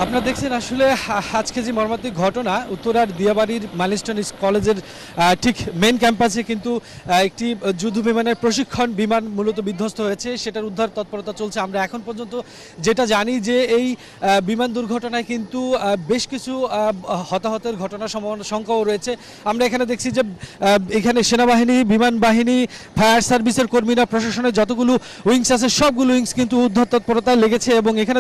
আপনারা দেখছেন আসলে আজকে যে মর্মান্তিক ঘটনা উত্তরার দিয়াবাড়ির মাইলস্টোন কলেজের ঠিক মেন ক্যাম্পাসে কিন্তু একটি যুদ্ধ বিমানের প্রশিক্ষণ বিমান মূলত বিধ্বস্ত হয়েছে, সেটার উদ্ধার তৎপরতা চলছে। আমরা এখন পর্যন্ত যেটা জানি যে এই বিমান দুর্ঘটনায় কিন্তু বেশ কিছু হতাহতের ঘটনা সংখ্যাও রয়েছে। আমরা এখানে দেখছি যে এখানে সেনাবাহিনী, বিমান বাহিনী, ফায়ার সার্ভিসের কর্মীরা, প্রশাসনের যতগুলো উইংস আছে সবগুলো উইংস কিন্তু উদ্ধার তৎপরতায় লেগেছে। এবং এখানে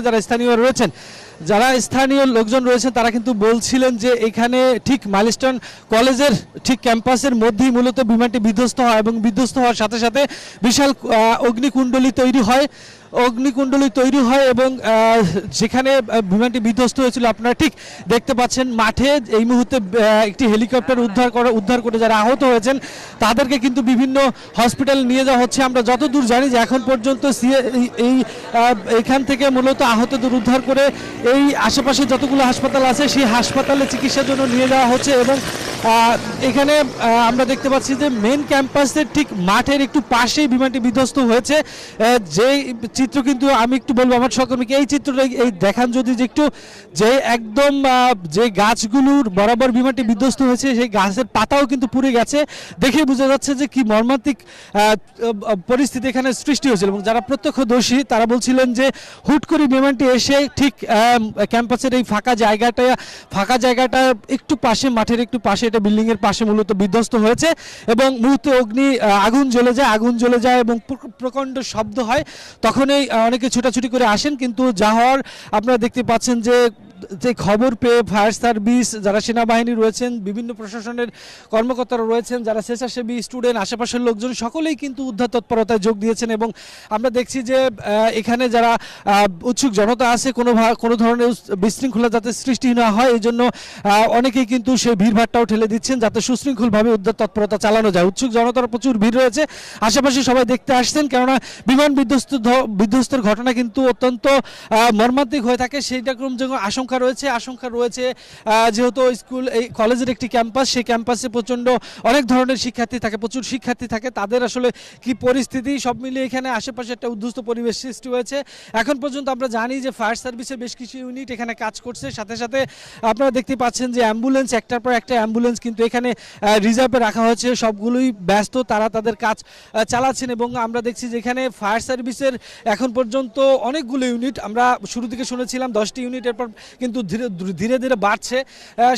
যারা স্থানীয় লোকজন রয়েছেন তারা কিন্তু বলছিলেন যে এখানে ঠিক মাইলস্টোন কলেজের ঠিক ক্যাম্পাসের মধ্যেই মূলত বিমানটি বিধ্বস্ত হয় এবং বিধ্বস্ত হওয়ার সাথে সাথে বিশাল অগ্নিকুণ্ডলী তৈরি হয় এবং যেখানে বিমানটি বিধ্বস্ত হয়েছিল আপনারা ঠিক দেখতে পাচ্ছেন মাঠে এই মুহূর্তে একটি হেলিকপ্টার উদ্ধার করে যারা আহত হয়েছেন তাদেরকে কিন্তু বিভিন্ন হসপিটালে নিয়ে যাওয়া হচ্ছে। আমরা যতদূর জানি যে এখন পর্যন্ত এখান থেকে মূলত আহতদের উদ্ধার করে এই আশেপাশে যতগুলো হাসপাতাল আছে সেই হাসপাতালে চিকিৎসার জন্য নিয়ে যাওয়া হচ্ছে। এবং এখানে আমরা দেখতে পাচ্ছি যে মেন ক্যাম্পাসের ঠিক মাঠের একটু পাশেই বিমানটি বিধ্বস্ত হয়েছে। যেই চিত্র কিন্তু আমি একটু বলবো আমার সহকর্মীকে, এই চিত্রটা এই দেখান যদি, যে একটু যে একদম যে গাছগুলোর বরাবর বিমানটি বিধ্বস্ত হয়েছে সেই গাছের পাতাও কিন্তু পুড়ে গেছে, দেখে বোঝা যাচ্ছে যে কি মর্মান্তিক পরিস্থিতি এখানে সৃষ্টি হয়েছিল। এবং যারা প্রত্যক্ষদর্শী তারা বলছিলেন যে হুট করে বিমানটি এসে ঠিক ক্যাম্পাসের এই ফাঁকা জায়গাটা একটু পাশে, মাঠের একটু পাশে, এটা বিল্ডিং এর পাশে মূলত বিধ্বস্ত হয়েছে এবং মুহূর্তে আগুন জ্বলে যায় এবং প্রচণ্ড শব্দ হয়। তখনই অনেকে ছোটাছুটি করে আসেন, কিন্তু যা হওয়ার আপনারা দেখতে পাচ্ছেন যে খবর পেয়ে ফায়ার সার্ভিস, যারা সেনাবাহিনী রয়েছেন, বিভিন্ন প্রশাসনের কর্মকর্তারা রয়েছেন, যারা স্বেচ্ছাসেবী, স্টুডেন্ট, আশেপাশের লোকজন সকলেই কিন্তু উদ্ধার তৎপরতায় যোগ দিয়েছেন। এবং আমরা দেখছি যে এখানে যারা উৎসুক জনতা আছে কোনো ধরনের বিশৃঙ্খলা যাতে সৃষ্টি না হয় এই জন্য অনেকেই কিন্তু সেই ভিড়ভাড়টাও ঠেলে দিচ্ছেন যাতে সুশৃঙ্খলভাবে উদ্ধার তৎপরতা চালানো যায়। উৎসুক জনতার প্রচুর ভিড় রয়েছে, আশেপাশে সবাই দেখতে আসছেন, কেননা বিমান বিধ্বস্তের ঘটনা কিন্তু অত্যন্ত মর্মান্তিক হয়ে থাকে। সেইটা আশঙ্কা রয়েছে যেহেতু এই কলেজের একটি ক্যাম্পাস, সেই ক্যাম্পাসে অনেক ধরনের প্রচুর শিক্ষার্থী থাকে, তাদের আসলে কি পরিস্থিতি সব মিলিয়ে এখানে আশেপাশে একটা উদ্ধ্বস্ত পরিবেশ সৃষ্টি হয়েছে। এখন পর্যন্ত আমরা জানি যে ফায়ার সার্ভিসের বেশ কিছু ইউনিট এখানে কাজ করছে, সাথে সাথে আপনারা দেখতে পাচ্ছেন যে অ্যাম্বুলেন্স, একটার পর একটা অ্যাম্বুলেন্স কিন্তু এখানে রিজার্ভে রাখা হয়েছে, সবগুলোই ব্যস্ত, তারা তাদের কাজ চালাচ্ছেন। এবং আমরা দেখছি যে এখানে ফায়ার সার্ভিসের এখন পর্যন্ত অনেকগুলো ইউনিট, আমরা শুরু থেকে শুনেছিলাম 10টি ইউনিট, এরপর কিন্তু ধীরে ধীরে বাড়ছে।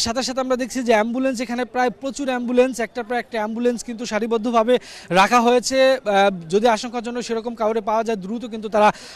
সাথে সাথে আমরা দেখছি যে অ্যাম্বুলেন্স, এখানে প্রায় প্রচুর অ্যাম্বুলেন্স, একটার পর একটা অ্যাম্বুলেন্স কিন্তু সারিবদ্ধভাবে রাখা হয়েছে। যদি আশঙ্কার জন্য সেরকম কাউরে পাওয়া যায় দ্রুত কিন্তু তারা